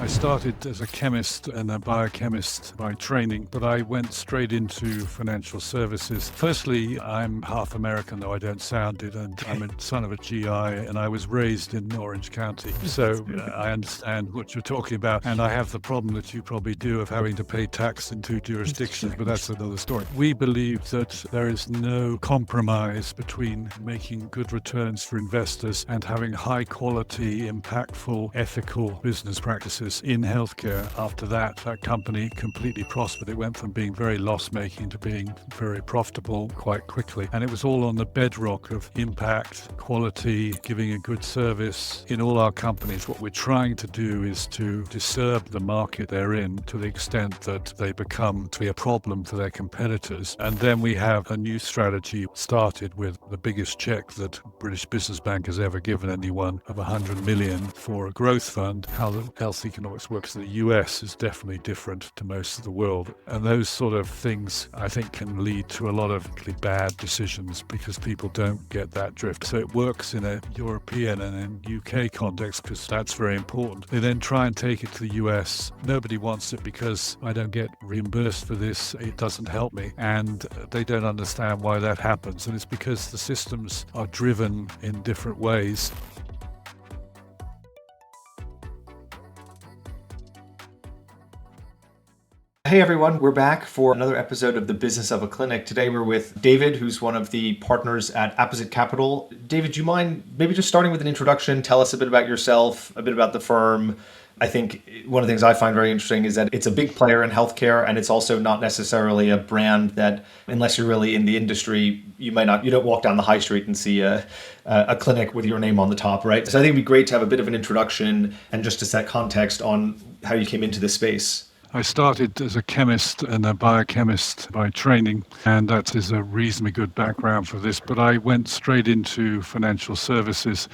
I started as a chemist and a biochemist by training, but I went straight into financial services. Firstly, I'm half American, though I don't sound it, and I'm a son of a GI, and I was raised in Orange County. So I understand what you're talking about, and I have the problem that you probably do of having to pay tax in two jurisdictions, but that's another story. We believe that there is no compromise between making good returns for investors and having high quality, impactful, ethical business practices in healthcare. After that company completely prospered. It went from being very loss-making to being very profitable quite quickly. And it was all on the bedrock of impact, quality, giving a good service. In all our companies, what we're trying to do is to disturb the market they're in to the extent that they become to be a problem for their competitors. And then we have a new strategy started with the biggest check that British Business Bank has ever given anyone of 100 million for a growth fund. How the health economics works in the US is definitely different to most of the world. And those sort of things, I think, can lead to a lot of really bad decisions because people don't get that drift. So it works in a European and in UK context because that's very important. They then try and take it to the US. Nobody wants it because I don't get reimbursed for this. It doesn't help me. And they don't understand why that happens. And it's because the systems are driven in different ways. Hey everyone, we're back for another episode of The Business of a Clinic. Today we're with David, who's one of the partners at Apposite Capital. David, do you mind maybe just starting with an introduction? Tell us a bit about yourself, a bit about the firm. I think one of the things I find very interesting is that it's a big player in healthcare, and it's also not necessarily a brand that, unless you're really in the industry, you don't walk down the high street and see a clinic with your name on the top, right? So I think it'd be great to have a bit of an introduction and just to set context on how you came into this space. I started as a chemist and a biochemist by training, and that is a reasonably good background for this, but I went straight into financial services,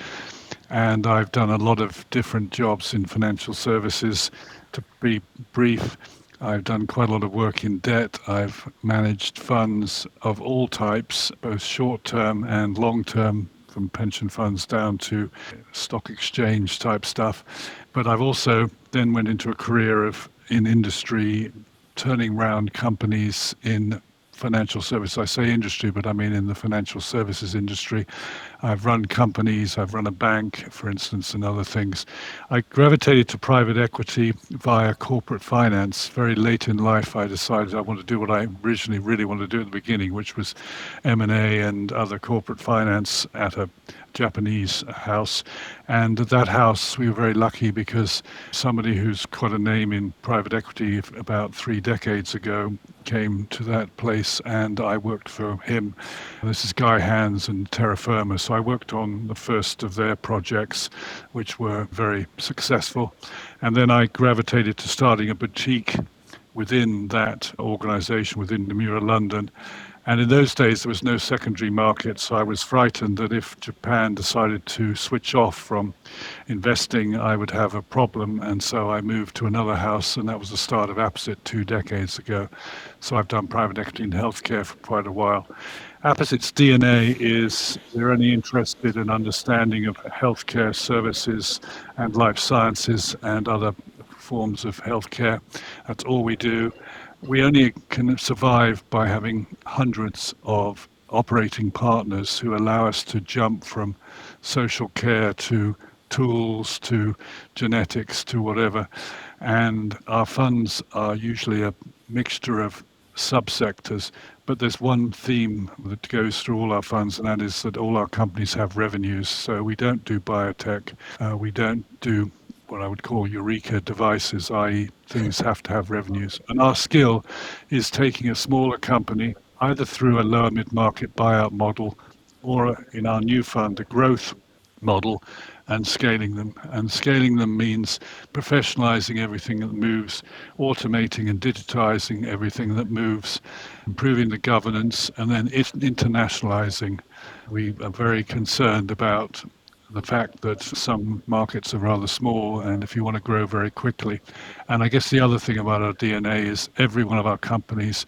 and I've done a lot of different jobs in financial services. To be brief, I've done quite a lot of work in debt. I've managed funds of all types, both short-term and long-term, from pension funds down to stock exchange type stuff. But I've also then went into a career in industry, turning around companies in financial services. I say industry, but I mean in the financial services industry. I've run companies, I've run a bank, for instance, and other things. I gravitated to private equity via corporate finance. Very late in life, I decided I want to do what I originally really wanted to do at the beginning, which was M&A and other corporate finance at a Japanese house. And at that house, we were very lucky because somebody who's quite a name in private equity about 3 decades ago came to that place, and I worked for him. This is Guy Hands and Terra Firma. So I worked on the first of their projects, which were very successful. And then I gravitated to starting a boutique within that organization, within Nomura London. And in those days, there was no secondary market, so I was frightened that if Japan decided to switch off from investing, I would have a problem. And so I moved to another house, and that was the start of Apposite 2 decades ago. So I've done private equity in healthcare for quite a while. Apposite's DNA is they're only interested in understanding of healthcare services and life sciences and other forms of healthcare. That's all we do. We only can survive by having hundreds of operating partners who allow us to jump from social care to tools to genetics to whatever. And our funds are usually a mixture of subsectors, but there's one theme that goes through all our funds, and that is that all our companies have revenues. So we don't do biotech, we don't do what I would call eureka devices, i.e. things have to have revenues. And our skill is taking a smaller company, either through a lower mid-market buyout model or in our new fund, a growth model, and scaling them. And scaling them means professionalizing everything that moves, automating and digitizing everything that moves, improving the governance, and then internationalizing. We are very concerned about the fact that some markets are rather small, and if you want to grow very quickly. And I guess the other thing about our DNA is every one of our companies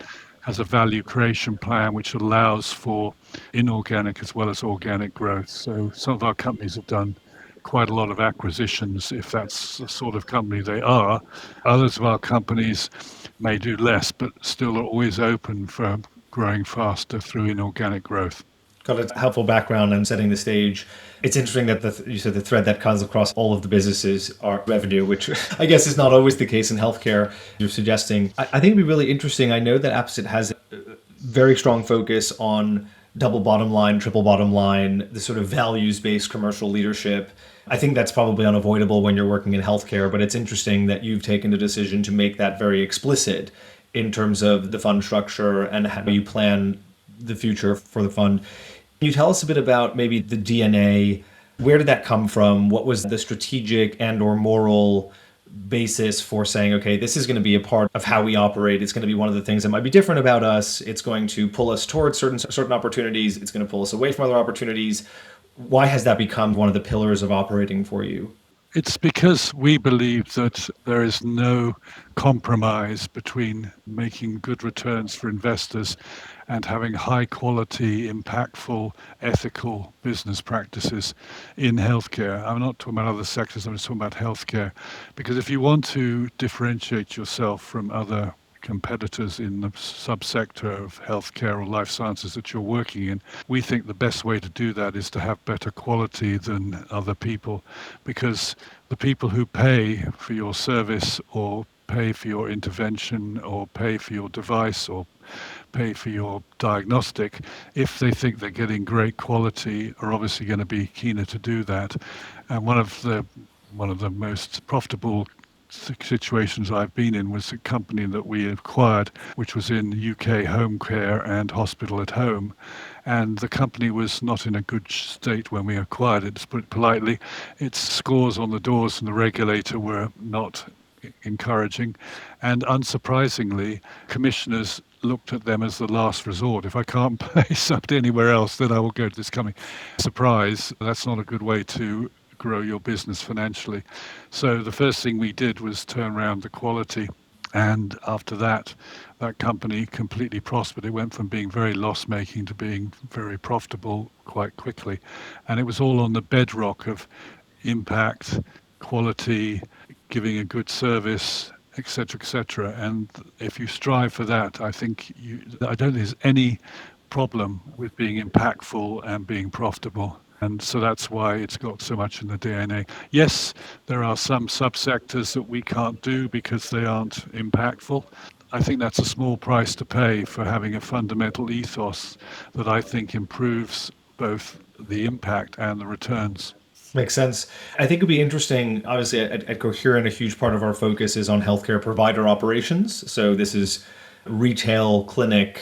has a value creation plan which allows for inorganic as well as organic growth. So some of our companies have done quite a lot of acquisitions if that's the sort of company they are. Others of our companies may do less, but still are always open for growing faster through inorganic growth. Got a helpful background and setting the stage. It's interesting that you said the thread that cuts across all of the businesses are revenue, which I guess is not always the case in healthcare. You're suggesting. I think it'd be really interesting. I know that Apposite has a very strong focus on double bottom line, triple bottom line, the sort of values-based commercial leadership. I think that's probably unavoidable when you're working in healthcare, but it's interesting that you've taken the decision to make that very explicit in terms of the fund structure and how you plan the future for the fund. Can you tell us a bit about maybe the DNA? Where did that come from? What was the strategic and or moral basis for saying, okay, this is going to be a part of how we operate. It's going to be one of the things that might be different about us. It's going to pull us towards certain opportunities. It's going to pull us away from other opportunities. Why has that become one of the pillars of operating for you? It's because we believe that there is no compromise between making good returns for investors and having high quality, impactful, ethical business practices in healthcare. I'm not talking about other sectors, I'm just talking about healthcare. Because if you want to differentiate yourself from other competitors in the subsector of healthcare or life sciences that you're working in, we think the best way to do that is to have better quality than other people, because the people who pay for your service or pay for your intervention or pay for your device or pay for your diagnostic, if they think they're getting great quality, are obviously going to be keener to do that. And one of the most profitable situations I've been in was a company that we acquired, which was in UK home care and hospital at home. And the company was not in a good state when we acquired it, to put it politely. Its scores on the doors from the regulator were not encouraging. And unsurprisingly, commissioners looked at them as the last resort. If I can't pay something anywhere else, then I will go to this company. Surprise, that's not a good way to grow your business financially. So the first thing we did was turn around the quality. And after that, that company completely prospered. It went from being very loss-making to being very profitable quite quickly. And it was all on the bedrock of impact, quality, giving a good service, etc., etc. And if you strive for that, I don't think there's any problem with being impactful and being profitable. And so that's why it's got so much in the DNA. Yes, there are some subsectors that we can't do because they aren't impactful. I think that's a small price to pay for having a fundamental ethos that I think improves both the impact and the returns. Makes sense. I think it'd be interesting. Obviously, at Coherent, a huge part of our focus is on healthcare provider operations. So this is retail clinic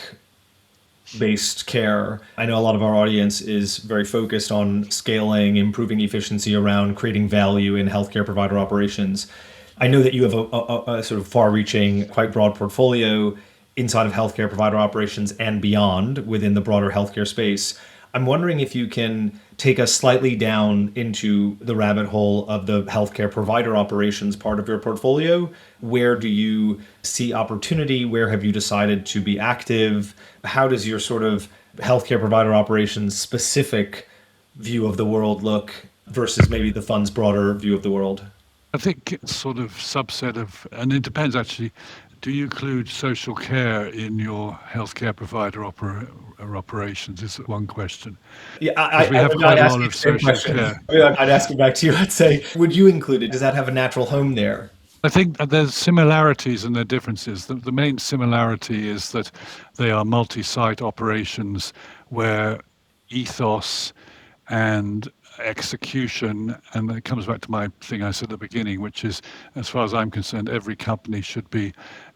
based care. I know a lot of our audience is very focused on scaling, improving efficiency around creating value in healthcare provider operations. I know that you have a sort of far-reaching, quite broad portfolio inside of healthcare provider operations and beyond within the broader healthcare space. I'm wondering if you can take us slightly down into the rabbit hole of the healthcare provider operations part of your portfolio. Where do you see opportunity? Where have you decided to be active? How does your sort of healthcare provider operations specific view of the world look versus maybe the fund's broader view of the world? I think it's sort of subset of, and it depends actually. Do you include social care in your healthcare provider operations? Is one question. Yeah, Because we I have would not quite a ask lot you of the same social question. care. I'd ask it back to you. I'd say, would you include it? Does that have a natural home there? I think there's similarities and there are differences. The main similarity is that they are multi-site operations where ethos and execution, and it comes back to my thing I said at the beginning, which is, as far as I'm concerned, every company should be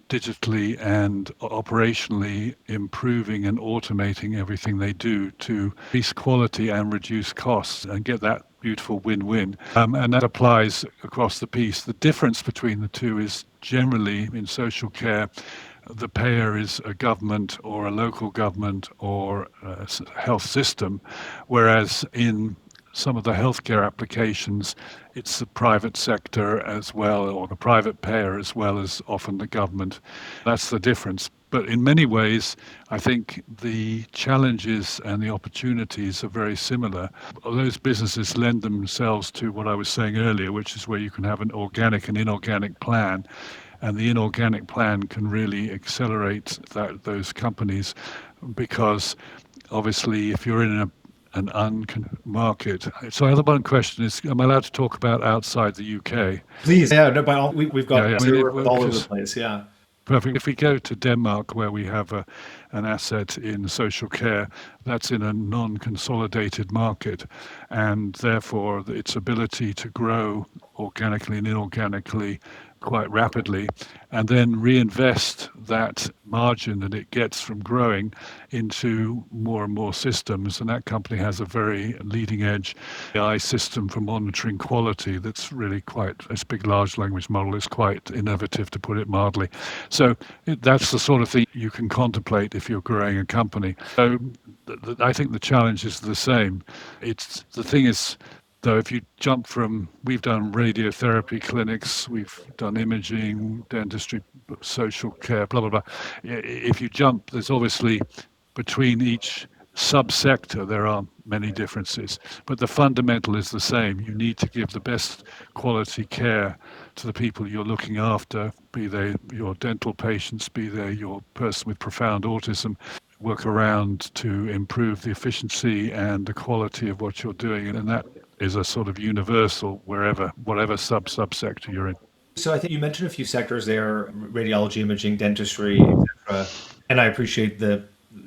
digitally and operationally improving and automating everything they do to increase quality and reduce costs and get that beautiful win-win. And that applies across the piece. The difference between the two is generally in social care, the payer is a government or a local government or a health system, whereas in some of the healthcare applications, it's the private sector as well, or the private payer as well as often the government. That's the difference. But in many ways, I think the challenges and the opportunities are very similar. Those businesses lend themselves to what I was saying earlier, which is where you can have an organic and inorganic plan. And the inorganic plan can really accelerate those companies because obviously if you're in an market. So the other one question is, am I allowed to talk about outside the UK? Please, yeah, no, by all, we've got Yeah, yeah. I mean, zero all over the place, yeah. perfect. If we go to Denmark, where we have an asset in social care, that's in a non-consolidated market, and therefore its ability to grow organically and inorganically quite rapidly, and then reinvest that margin that it gets from growing into more and more systems. And that company has a very leading edge AI system for monitoring quality that's really quite, this big large language model is quite innovative, to put it mildly. So that's the sort of thing you can contemplate if you're growing a company. So I think the challenge is the same. It's the thing is, though, if you jump from, we've done radiotherapy clinics, we've done imaging, dentistry, social care, blah, blah, blah. If you jump, there's obviously between each subsector, there are many differences, but the fundamental is the same. You need to give the best quality care to the people you're looking after, be they your dental patients, be they your person with profound autism. Work around to improve the efficiency and the quality of what you're doing, and that is a sort of universal whatever subsector you're in. So I think you mentioned a few sectors there, radiology, imaging, dentistry, etc. And I appreciate the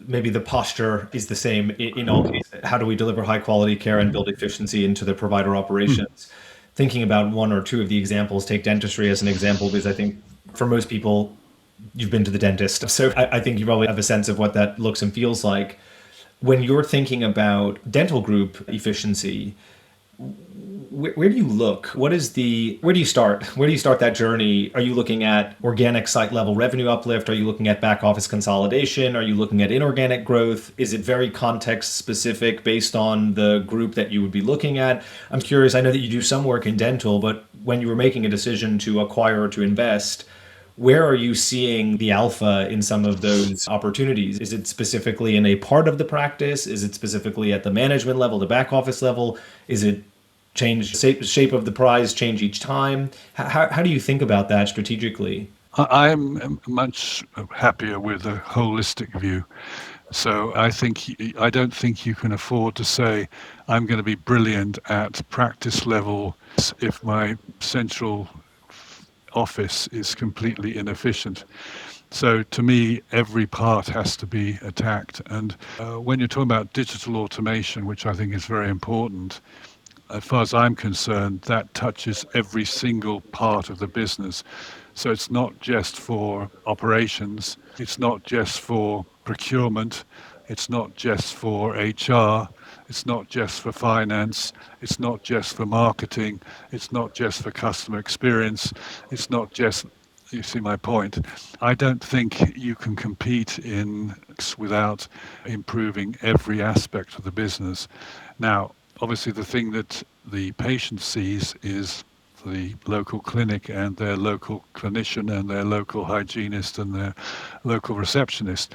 maybe the posture is the same in all cases. How do we deliver high quality care and build efficiency into the provider operations? Thinking about one or two of the examples, take dentistry as an example, because I think for most people, you've been to the dentist. So I think you probably have a sense of what that looks and feels like. When you're thinking about dental group efficiency, where do you look? Where do you start? Where do you start that journey? Are you looking at organic site level revenue uplift? Are you looking at back office consolidation? Are you looking at inorganic growth? Is it very context specific based on the group that you would be looking at? I'm curious. I know that you do some work in dental, but when you were making a decision to acquire or to invest, where are you seeing the alpha in some of those opportunities? Is it specifically in a part of the practice? Is it specifically at the management level, the back office level? Is it change shape of the prize change each time? How do you think about that strategically? I'm much happier with a holistic view. So I don't think you can afford to say I'm going to be brilliant at practice level if my central office is completely inefficient. So to me, every part has to be attacked. And when you're talking about digital automation, which I think is very important, as far as I'm concerned, that touches every single part of the business. So it's not just for operations, it's not just for procurement, it's not just for HR, it's not just for finance, it's not just for marketing, it's not just for customer experience, it's not just, you see my point. I don't think you can compete without improving every aspect of the business. Now, obviously, the thing that the patient sees is the local clinic and their local clinician and their local hygienist and their local receptionist.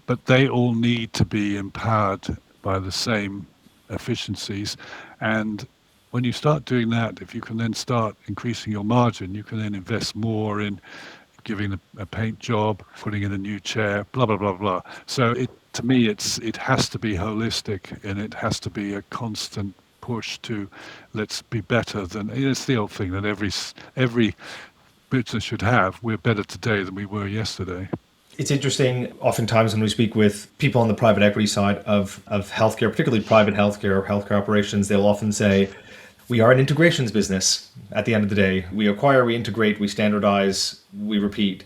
But they all need to be empowered by the same efficiencies. And when you start doing that, if you can then start increasing your margin, you can then invest more in giving a paint job, putting in a new chair, blah, blah, blah, blah. So to me, it has to be holistic, and it has to be a constant push to let's be better than, it's the old thing that every business should have. We're better today than we were yesterday. It's interesting, oftentimes when we speak with people on the private equity side of healthcare, particularly private healthcare or healthcare operations, they'll often say, we are an integrations business at the end of the day. We acquire, we integrate, we standardize, we repeat.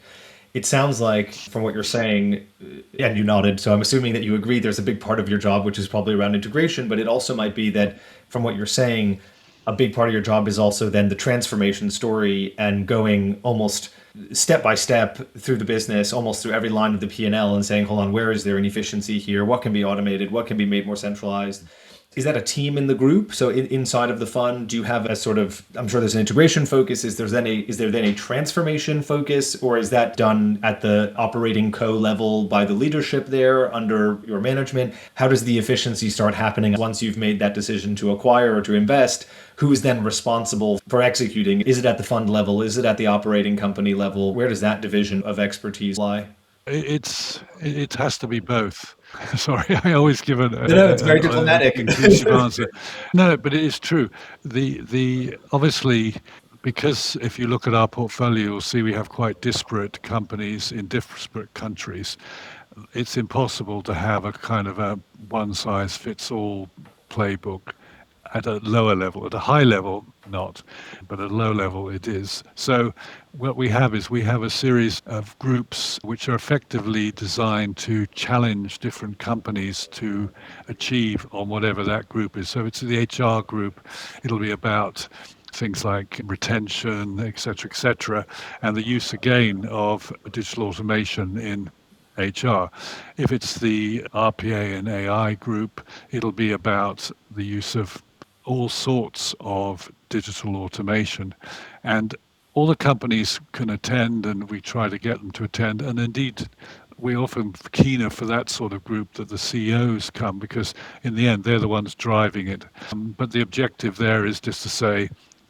It sounds like, from what you're saying, and you nodded, so I'm assuming that you agree there's a big part of your job which is probably around integration, but it also might be that, from what you're saying, a big part of your job is also then the transformation story and going almost step by step through the business, almost through every line of the P&L and saying, hold on, where is there an efficiency here? What can be automated? What can be made more centralized? Is that a team in the group? So inside of the fund, do you have a sort of, I'm sure there's an integration focus. Is there then a transformation focus, or is that done at the operating co level by the leadership there under your management? How does the efficiency start happening once you've made that decision to acquire or to invest? Who is then responsible for executing? Is it at the fund level? Is it at the operating company level? Where does that division of expertise lie? It has to be both. Sorry, I always give No, it's very an diplomatic. inclusive answer. No, but it is true. The obviously, because if you look at our portfolio, you'll see we have quite disparate companies in disparate countries. It's impossible to have a kind of a one size fits all playbook at a lower level. At a high level, not, but at a low level, it is. So what we have is we have a series of groups which are effectively designed to challenge different companies to achieve on whatever that group is. So it's the HR group. It'll be about things like retention, et cetera, and the use again of digital automation in HR. If it's the RPA and AI group, it'll be about the use of all sorts of digital automation. And all the companies can attend, and we try to get them to attend. And indeed, we're often keener for that sort of group that the CEOs come, because in the end, they're the ones driving it. But the objective there is just to say,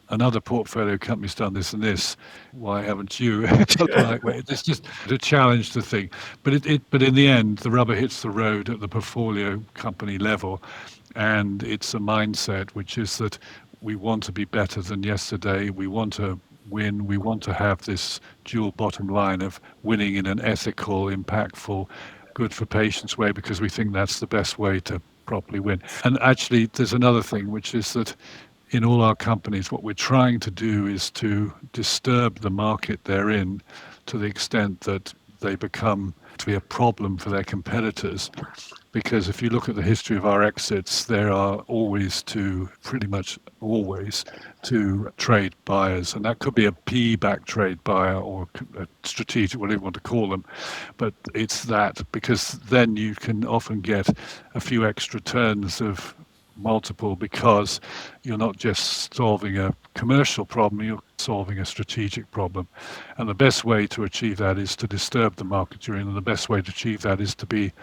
another portfolio company's done this and this. Why haven't you? It's just to challenge the thing. But in the end, the rubber hits the road at the portfolio company level, and it's a mindset which is that we want to be better than yesterday. We want to win. We want to have this dual bottom line of winning in an ethical, impactful, good for patients way, because we think that's the best way to properly win. And actually, there's another thing, which is that in all our companies, what we're trying to do is to disturb the market they're in to the extent that they become to be a problem for their competitors. Because if you look at the history of our exits, there are pretty much always two trade buyers. And that could be a PE-backed trade buyer or a strategic, whatever you want to call them. But it's that, because then you can often get a few extra turns of multiple, because you're not just solving a commercial problem, you're solving a strategic problem. And the best way to achieve that is to disturb the market you're in, and the best way to achieve that is to be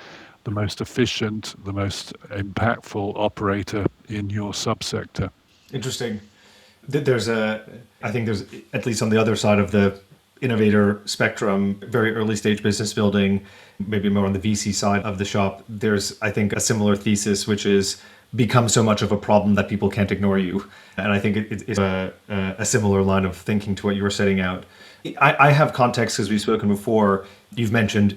the most efficient, the most impactful operator in your subsector. Interesting. I think there's, at least on the other side of the innovator spectrum, very early stage business building, maybe more on the VC side of the shop, there's, I think, a similar thesis, which is become so much of a problem that people can't ignore you. And I think it's a similar line of thinking to what you were setting out. I have context, because we've spoken before. You've mentioned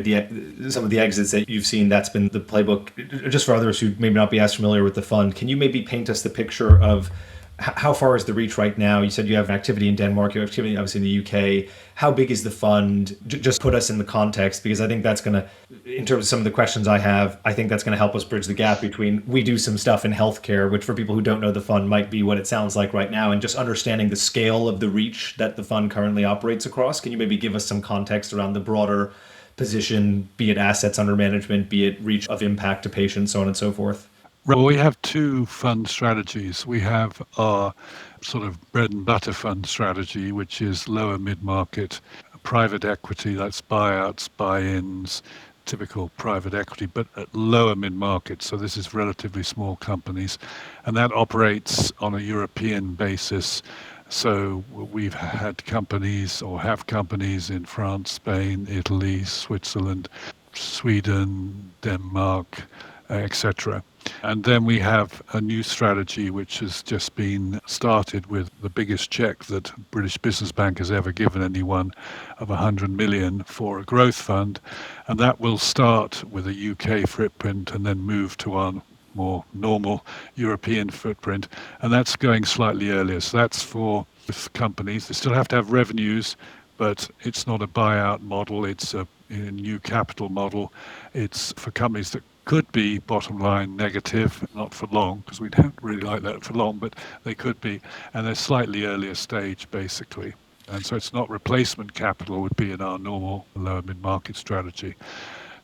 some of the exits that you've seen. That's been the playbook. Just for others who maybe not be as familiar with the fund, can you maybe paint us the picture of how far is the reach right now? You said you have activity in Denmark, you have activity obviously in the UK. How big is the fund? Just put us in the context, because I think that's going to, in terms of some of the questions I have, I think that's going to help us bridge the gap between, we do some stuff in healthcare, which for people who don't know the fund might be what it sounds like right now, and just understanding the scale of the reach that the fund currently operates across. Can you maybe give us some context around the broader position, be it assets under management, be it reach of impact to patients, so on and so forth? Well, we have two fund strategies. We have our sort of bread and butter fund strategy, which is lower mid-market private equity. That's buyouts, buy-ins, typical private equity, but at lower mid-market. So this is relatively small companies. And that operates on a European basis. So we've had companies, or have companies, in France, Spain, Italy, Switzerland, Sweden, Denmark, etc. And then we have a new strategy which has just been started with the biggest check that British Business Bank has ever given anyone, of 100 million for a growth fund. And that will start with a UK footprint and then move to our more normal European footprint. And that's going slightly earlier. So that's for companies. They still have to have revenues, but it's not a buyout model. It's a new capital model. It's for companies that could be bottom line negative, not for long, because we don't really like that for long, but they could be. And they're slightly earlier stage, basically. And so it's not replacement capital would be in our normal lower mid-market strategy.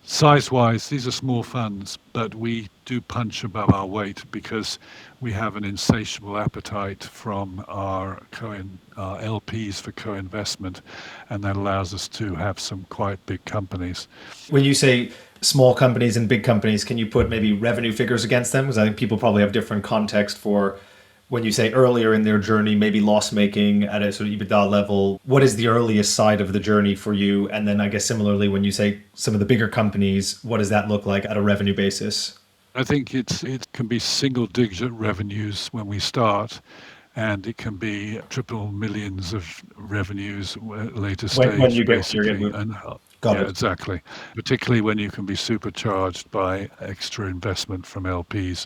Size-wise, these are small funds, but we do punch above our weight because we have an insatiable appetite from our LPs for co-investment, and that allows us to have some quite big companies. When you say small companies and big companies, can you put maybe revenue figures against them? Because I think people probably have different context for when you say earlier in their journey, maybe loss making at a sort of EBITDA level. What is the earliest side of the journey for you? And then I guess similarly, when you say some of the bigger companies, what does that look like at a revenue basis? I think it can be single-digit revenues when we start, and it can be triple millions of revenues at later When you stage, get you're basically. getting And got yeah, it. exactly. Particularly when you can be supercharged by extra investment from LPs.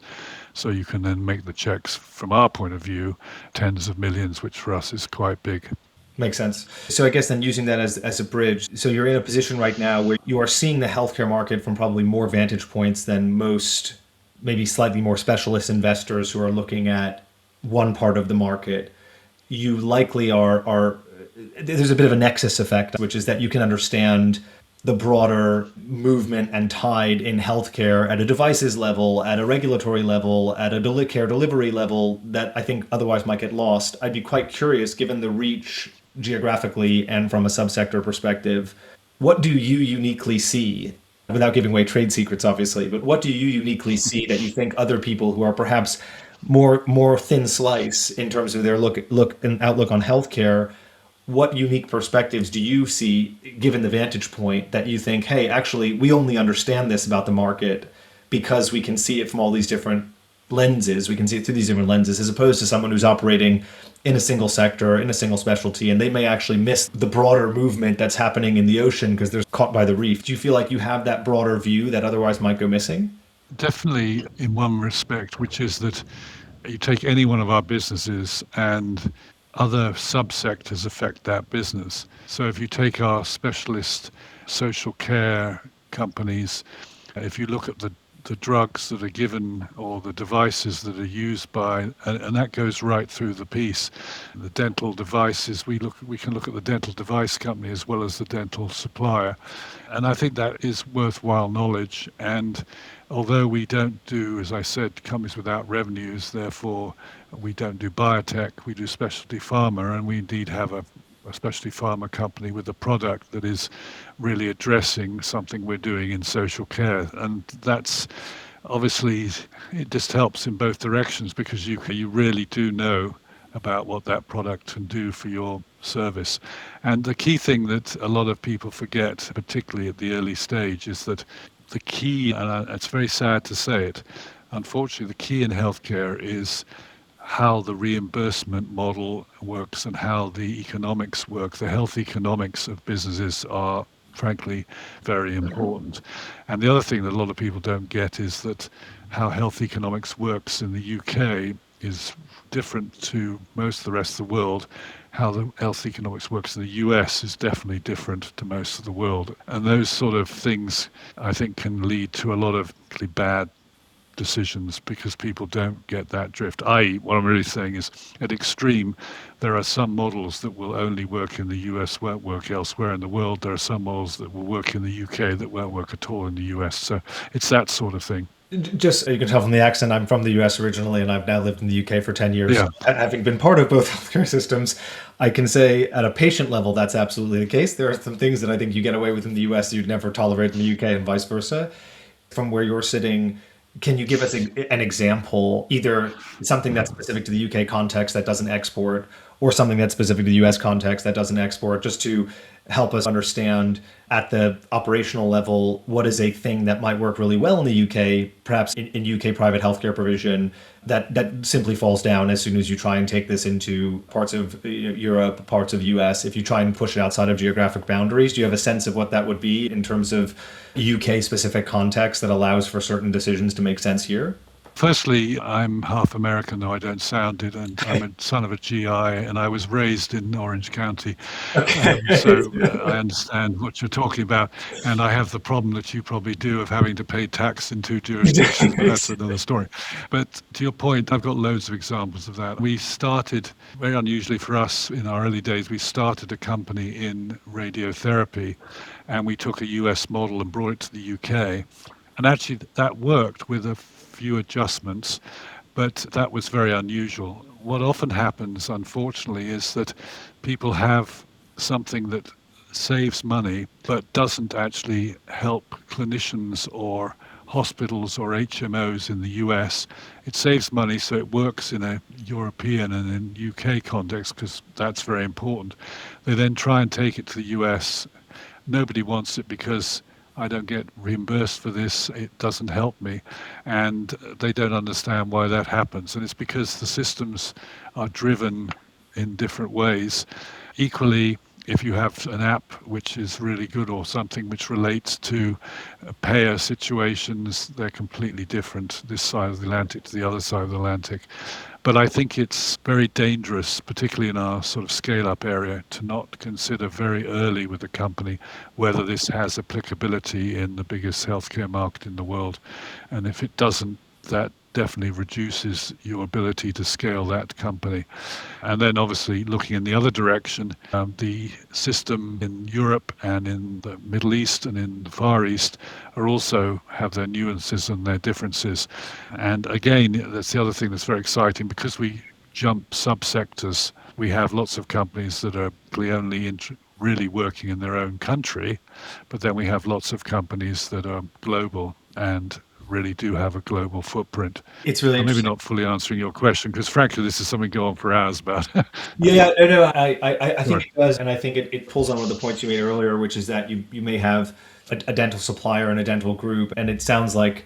So you can then make the checks, from our point of view, tens of millions, which for us is quite big. Makes sense. So I guess then using that as a bridge, so you're in a position right now where you are seeing the healthcare market from probably more vantage points than most, maybe slightly more specialist investors who are looking at one part of the market. You likely are there's a bit of a nexus effect, which is that you can understand the broader movement and tide in healthcare at a devices level, at a regulatory level, at a care delivery level that I think otherwise might get lost. I'd be quite curious, given the reach geographically and from a subsector perspective, what do you uniquely see? Without giving away trade secrets, obviously, but what do you uniquely see that you think other people who are perhaps more thin slice in terms of their look and outlook on healthcare, what unique perspectives do you see given the vantage point that you think, hey, actually, we only understand this about the market because we can see it from all these different lenses. We can see it through these different lenses, as opposed to someone who's operating in a single sector, in a single specialty, and they may actually miss the broader movement that's happening in the ocean because they're caught by the reef. Do you feel like you have that broader view that otherwise might go missing? Definitely in one respect, which is that you take any one of our businesses and other subsectors affect that business. So if you take our specialist social care companies, if you look at the drugs that are given or the devices that are used by, and that goes right through the piece. The dental devices, we can look at the dental device company as well as the dental supplier. And I think that is worthwhile knowledge. And although we don't do, as I said, companies without revenues, therefore we don't do biotech, we do specialty pharma, and we indeed have a specialty pharma company with a product that is really addressing something we're doing in social care. And that's obviously, it just helps in both directions because you really do know about what that product can do for your service. And the key thing that a lot of people forget, particularly at the early stage, is that the key, and it's very sad to say it, unfortunately, the key in healthcare is how the reimbursement model works and how the economics work. The health economics of businesses are, frankly, very important. And the other thing that a lot of people don't get is that how health economics works in the UK is different to most of the rest of the world. How the health economics works in the US is definitely different to most of the world. And those sort of things, I think, can lead to a lot of really bad decisions because people don't get that drift. I.e., what I'm really saying is, at extreme, there are some models that will only work in the US, won't work elsewhere in the world. There are some models that will work in the UK that won't work at all in the US. So it's that sort of thing. Just you can tell from the accent, I'm from the US originally, and I've now lived in the UK for 10 years. Yeah. Having been part of both healthcare systems, I can say at a patient level, that's absolutely the case. There are some things that I think you get away with in the US you'd never tolerate in the UK and vice versa. From where you're sitting, can you give us an example, either something that's specific to the UK context that doesn't export, or something that's specific to the US context that doesn't export, just to help us understand at the operational level what is a thing that might work really well in the UK, perhaps in UK private healthcare provision, that simply falls down as soon as you try and take this into parts of Europe, parts of US, if you try and push it outside of geographic boundaries. Do you have a sense of what that would be in terms of UK specific context that allows for certain decisions to make sense here? Firstly, I'm half American, though I don't sound it, and I'm a son of a GI, and I was raised in Orange County. Okay. So I understand what you're talking about, and I have the problem that you probably do of having to pay tax in two jurisdictions, but that's another story. But to your point, I've got loads of examples of that. We started, very unusually for us in our early days, we started a company in radiotherapy, and we took a US model and brought it to the UK. And actually, that worked with a few adjustments, but that was very unusual. What often happens, unfortunately, is that people have something that saves money but doesn't actually help clinicians or hospitals or HMOs in the US. It saves money, so it works in a European and in UK context because that's very important. They then try and take it to the US. Nobody wants it because I don't get reimbursed for this, it doesn't help me. And they don't understand why that happens. And it's because the systems are driven in different ways. Equally, if you have an app which is really good or something which relates to payer situations, they're completely different this side of the Atlantic to the other side of the Atlantic. But I think it's very dangerous, particularly in our sort of scale up area, to not consider very early with the company whether this has applicability in the biggest healthcare market in the world. And if it doesn't, that definitely reduces your ability to scale that company. And then obviously looking in the other direction, the system in Europe and in the Middle East and in the Far East are also have their nuances and their differences. And again, that's the other thing that's very exciting because we jump subsectors. We have lots of companies that are only really working in their own country, but then we have lots of companies that are global and really do have a global footprint. It's really I'm maybe interesting. not fully answering your question because, frankly, this is something go on for hours about. Yeah, no, I think Sorry. it does, and I think it pulls on one of the points you made earlier, which is that you may have a dental supplier and a dental group, and it sounds like,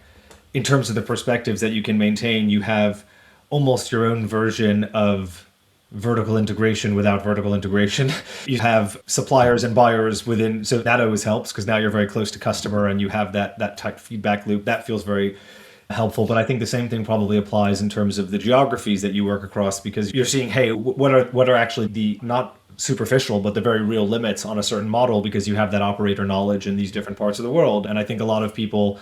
in terms of the perspectives that you can maintain, you have almost your own version of vertical integration without vertical integration. You have suppliers and buyers within, so that always helps because now you're very close to customer and you have that type of feedback loop. That feels very helpful. But I think the same thing probably applies in terms of the geographies that you work across because you're seeing, hey, what are actually the not superficial but the very real limits on a certain model because you have that operator knowledge in these different parts of the world. And I think a lot of people,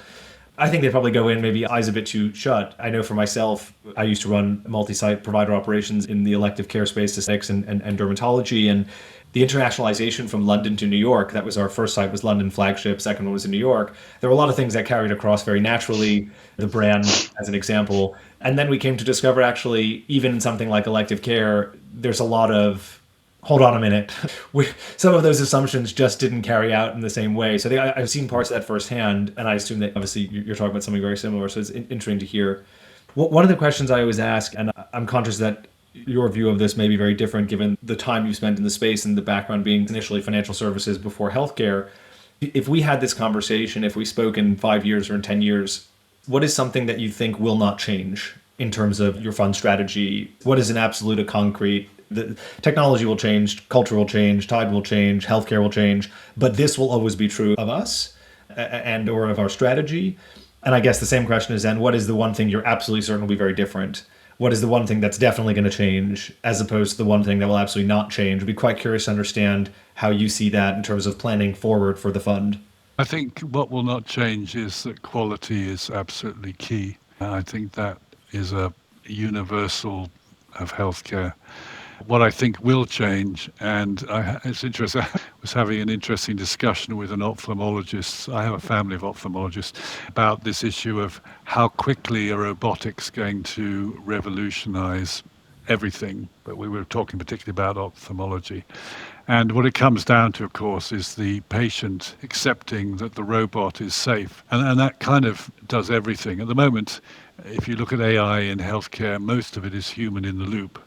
I think they probably go in maybe eyes a bit too shut. I know for myself, I used to run multi-site provider operations in the elective care space, aesthetics and dermatology. And the internationalization from London to New York, that was our first site, was London flagship. Second one was in New York. There were a lot of things that carried across very naturally, the brand as an example. And then we came to discover actually, even in something like elective care, there's a lot of hold on a minute. Some of those assumptions just didn't carry out in the same way. So I've seen parts of that firsthand, and I assume that obviously you're talking about something very similar. So it's interesting to hear. One of the questions I always ask, and I'm conscious that your view of this may be very different given the time you've spent in the space and the background being initially financial services before healthcare. If we had this conversation, if we spoke in 5 years or in 10 years, what is something that you think will not change in terms of your fund strategy? What is an absolute, a concrete? The technology will change, culture will change, tide will change, healthcare will change, but this will always be true of us and or of our strategy. And I guess the same question is then, what is the one thing you're absolutely certain will be very different? What is the one thing that's definitely going to change as opposed to the one thing that will absolutely not change? I'd be quite curious to understand how you see that in terms of planning forward for the fund. I think what will not change is that quality is absolutely key. I think that is a universal of healthcare. What I think will change, and it's interesting, I was having an interesting discussion with an ophthalmologist. I have a family of ophthalmologists about this issue of how quickly are robotics going to revolutionize everything. But we were talking particularly about ophthalmology. And what it comes down to, of course, is the patient accepting that the robot is safe. And that kind of does everything. At the moment, if you look at AI in healthcare, most of it is human in the loop.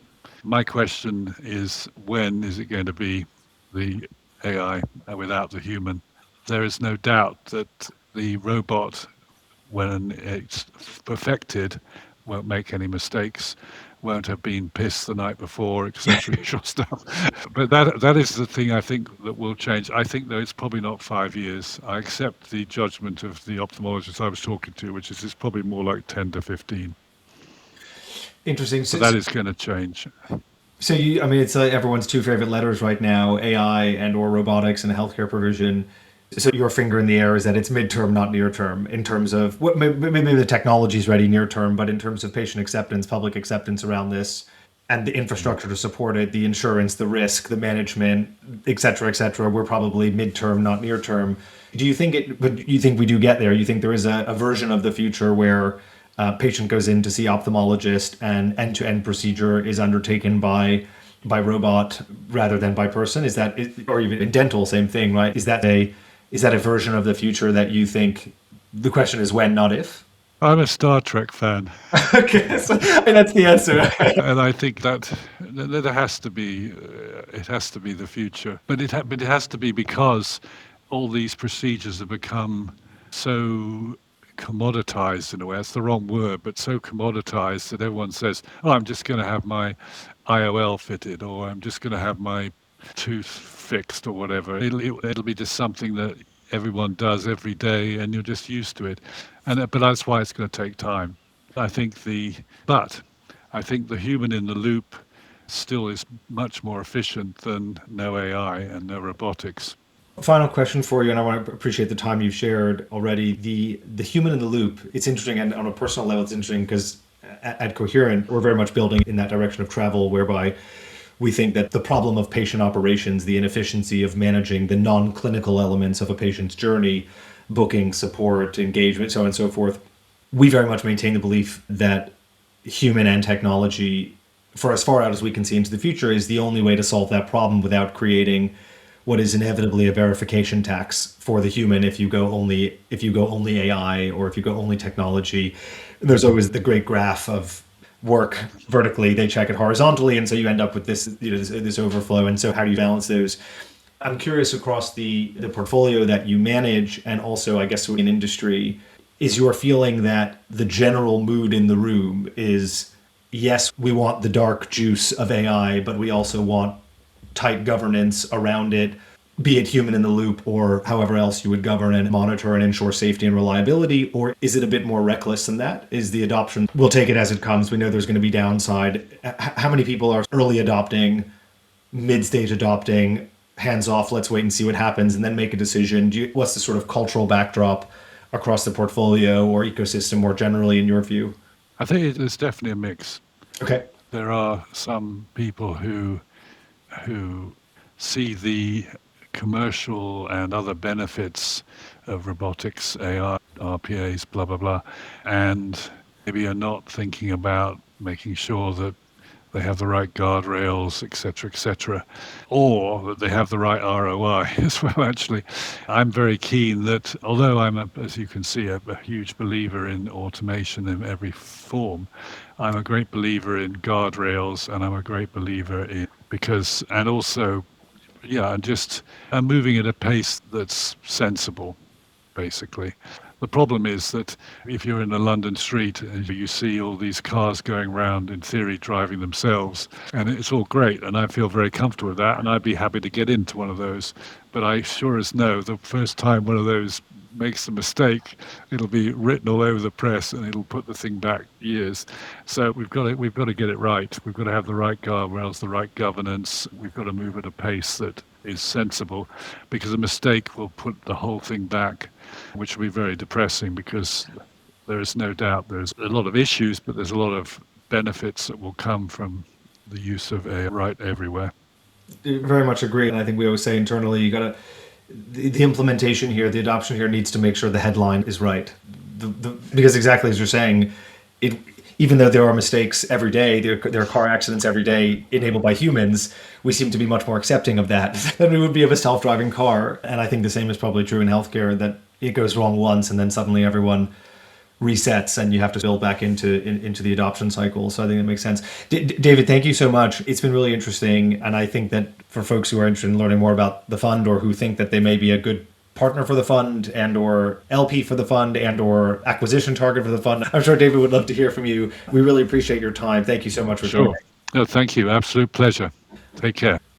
My question is, when is it going to be the AI without the human? There is no doubt that the robot, when it's perfected, won't make any mistakes, won't have been pissed the night before, etc. stuff. But that is the thing I think that will change. I think, though, it's probably not 5 years. I accept the judgment of the ophthalmologist I was talking to, which is it's probably more like 10 to 15. Interesting. So that is going to change. So I mean, it's everyone's two favorite letters right now: AI and or robotics and healthcare provision. So your finger in the air is that it's midterm, not near term, in terms of what maybe the technology is ready near term, but in terms of patient acceptance, public acceptance around this, and the infrastructure to support it, the insurance, the risk, the management, et cetera, we're probably midterm, not near term. Do you think it? But you think we do get there? You think there is a version of the future where patient goes in to see ophthalmologist and end-to-end procedure is undertaken by robot rather than by person? Is that, or even in dental, same thing, right? Is that a version of the future that you think? The question is when, not if. I'm a Star Trek fan. Okay, so, and that's the answer. And I think that there has to be, it has to be the future. But it has to be because all these procedures have become so commoditized in a way. It's the wrong word, but so commoditized that everyone says, "Oh, I'm just going to have my IOL fitted, or I'm just going to have my tooth fixed, or whatever." It'll be just something that everyone does every day, and you're just used to it. But that's why it's going to take time. I think but I think the human in the loop still is much more efficient than no AI and no robotics. Final question for you, and I want to appreciate the time you've shared already. The human in the loop, it's interesting, and on a personal level, it's interesting because at Coherent, we're very much building in that direction of travel, whereby we think that the problem of patient operations, the inefficiency of managing the non-clinical elements of a patient's journey, booking, support, engagement, so on and so forth, we very much maintain the belief that human and technology, for as far out as we can see into the future, is the only way to solve that problem without creating what is inevitably a verification tax for the human if you go only AI or if you go only technology. There's always the great graph of work vertically, they check it horizontally, and so you end up with this this overflow. And so how do you balance those? I'm curious, across the portfolio that you manage, and also I guess in industry, is your feeling that the general mood in the room is, yes, we want the dark juice of AI, but we also want tight governance around it, be it human in the loop or however else you would govern and monitor and ensure safety and reliability? Or is it a bit more reckless than that? Is the adoption, we'll take it as it comes, we know there's going to be downside? How many people are early adopting, mid-stage adopting, hands off, let's wait and see what happens, and then make a decision? What's the sort of cultural backdrop across the portfolio or ecosystem more generally in your view? I think there's definitely a mix. Okay. There are some people who see the commercial and other benefits of robotics, AI, RPAs, blah, blah, blah, and maybe are not thinking about making sure that they have the right guardrails, et cetera, or that they have the right ROI as well. Actually, I'm very keen that, although as you can see, a huge believer in automation in every form, I'm a great believer in guardrails, and I'm a great believer in and also, I'm moving at a pace that's sensible, basically. The problem is that if you're in a London street and you see all these cars going around, in theory, driving themselves, and it's all great, and I feel very comfortable with that, and I'd be happy to get into one of those. But I sure as know the first time one of those makes a mistake, it'll be written all over the press, and it'll put the thing back years. So we've got to get it right. We've got to have the right guardrails, the right governance. We've got to move at a pace that is sensible, because a mistake will put the whole thing back, which will be very depressing, because there is no doubt there's a lot of issues, but there's a lot of benefits that will come from the use of AI right everywhere. Very much agree. And I think we always say internally, you got to, the implementation here, the adoption here needs to make sure the headline is right. Because exactly as you're saying, even though there are mistakes every day, there are car accidents every day enabled by humans, we seem to be much more accepting of that than we would be of a self-driving car. And I think the same is probably true in healthcare, that it goes wrong once and then suddenly everyone resets and you have to build back into the adoption cycle. So I think that makes sense. David, thank you so much. It's been really interesting. And I think that for folks who are interested in learning more about the fund, or who think that they may be a good partner for the fund and or LP for the fund and or acquisition target for the fund, I'm sure David would love to hear from you. We really appreciate your time. Thank you so much for joining. No, thank you. Absolute pleasure. Take care.